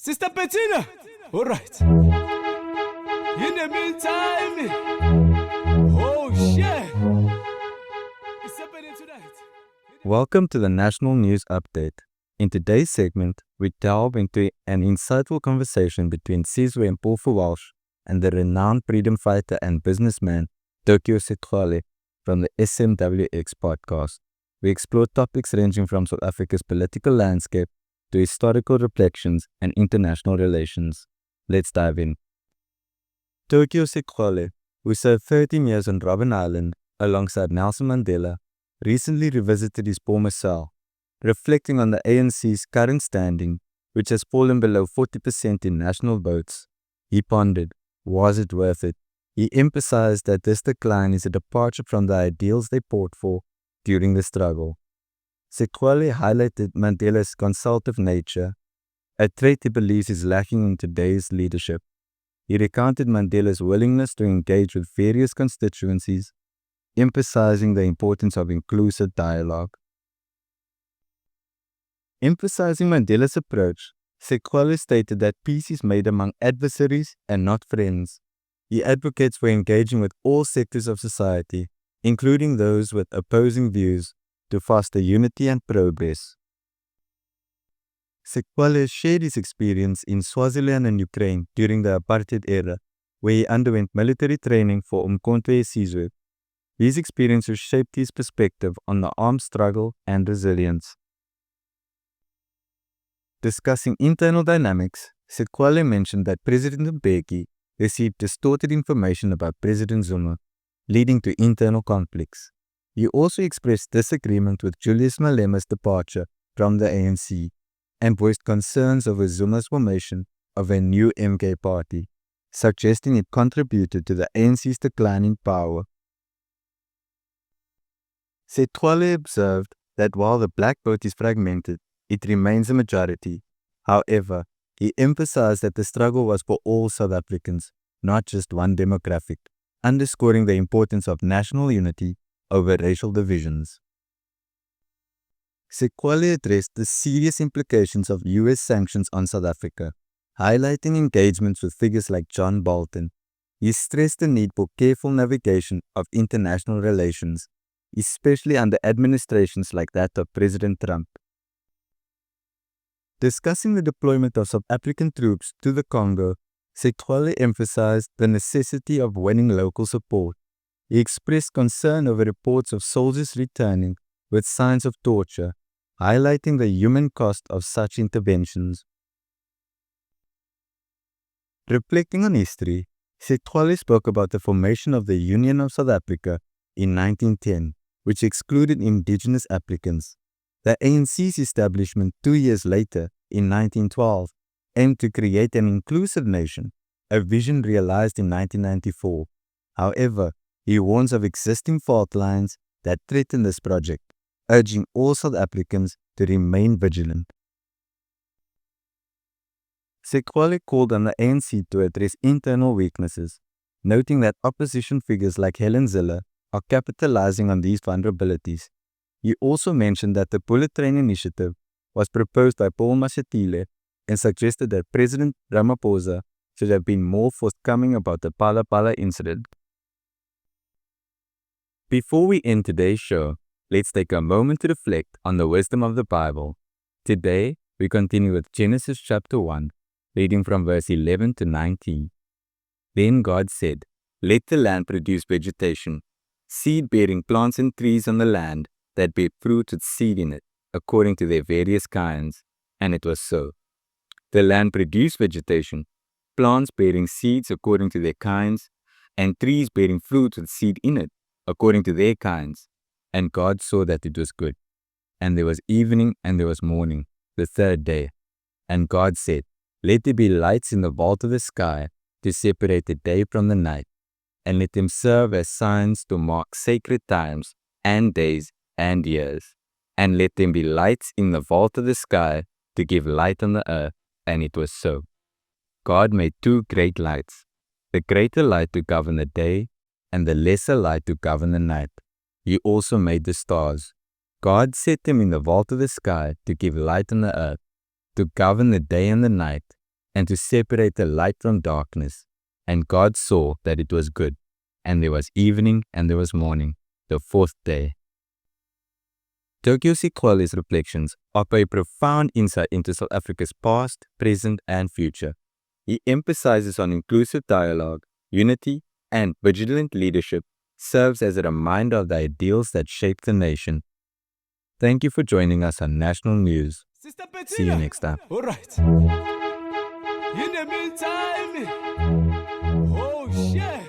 Sister Bettina, all right. In the meantime, oh shit, it's happening tonight. Welcome to the National News Update. In today's segment, we delve into an insightful conversation between Sexwale and Paul Walsh and the renowned freedom fighter and businessman Sexwale from the SMWX podcast. We explore topics ranging from South Africa's political landscape to historical reflections and international relations. Let's dive in. Sexwale, who served 13 years on Robben Island alongside Nelson Mandela, recently revisited his former cell, reflecting on the ANC's current standing, which has fallen below 40% in national votes. He pondered, was it worth it? He emphasized that this decline is a departure from the ideals they fought for during the struggle. Sexwale highlighted Mandela's consultative nature, a trait he believes is lacking in today's leadership. He recounted Mandela's willingness to engage with various constituencies, emphasizing the importance of inclusive dialogue. Emphasizing Mandela's approach, Sexwale stated that peace is made among adversaries and not friends. He advocates for engaging with all sectors of society, including those with opposing views, to foster unity and progress. Sexwale shared his experience in Swaziland and Ukraine during the apartheid era, where he underwent military training for Umkhonto Sizwe. These experiences shaped his perspective on the armed struggle and resilience. Discussing internal dynamics, Sexwale mentioned that President Mbeki received distorted information about President Zuma, leading to internal conflicts. He also expressed disagreement with Julius Malema's departure from the ANC and voiced concerns over Zuma's formation of a new MK party, suggesting it contributed to the ANC's decline in power. Sexwale observed that while the black vote is fragmented, it remains a majority. However, he emphasized that the struggle was for all South Africans, not just one demographic, underscoring the importance of national unity over racial divisions. Sexwale addressed the serious implications of US sanctions on South Africa, highlighting engagements with figures like John Bolton. He stressed the need for careful navigation of international relations, especially under administrations like that of President Trump. Discussing the deployment of South African troops to the Congo, Sexwale emphasized the necessity of winning local support. He expressed concern over reports of soldiers returning with signs of torture, highlighting the human cost of such interventions. Reflecting on history, Sexwale spoke about the formation of the Union of South Africa in 1910, which excluded indigenous applicants. The ANC's establishment 2 years later, in 1912, aimed to create an inclusive nation, a vision realized in 1994. However, he warns of existing fault lines that threaten this project, urging all South Africans to remain vigilant. Sexwale called on the ANC to address internal weaknesses, noting that opposition figures like Helen Zille are capitalizing on these vulnerabilities. He also mentioned that the bullet train initiative was proposed by Paul Mashatile and suggested that President Ramaphosa should have been more forthcoming about the Phala Phala incident. Before we end today's show, let's take a moment to reflect on the wisdom of the Bible. Today, we continue with Genesis chapter 1, reading from verse 11 to 19. Then God said, "Let the land produce vegetation, seed-bearing plants and trees on the land that bear fruit with seed in it, according to their various kinds." And it was so. The land produced vegetation, plants bearing seeds according to their kinds, and trees bearing fruit with seed in it, according to their kinds. And God saw that it was good. And there was evening and there was morning, the third day. And God said, "Let there be lights in the vault of the sky to separate the day from the night, and let them serve as signs to mark sacred times and days and years. And let them be lights in the vault of the sky to give light on the earth." And it was so. God made two great lights, the greater light to govern the day, and the lesser light to govern the night. He also made the stars. God set them in the vault of the sky to give light on the earth, to govern the day and the night, and to separate the light from darkness. And God saw that it was good. And there was evening and there was morning, the fourth day. Tokyo Sexwale's reflections offer a profound insight into South Africa's past, present, and future. He emphasizes on inclusive dialogue, unity, and vigilant leadership, serves as a reminder of the ideals that shape the nation. Thank you for joining us on National News. Sister See you Bettina. next time. All right. In the meantime, oh shit.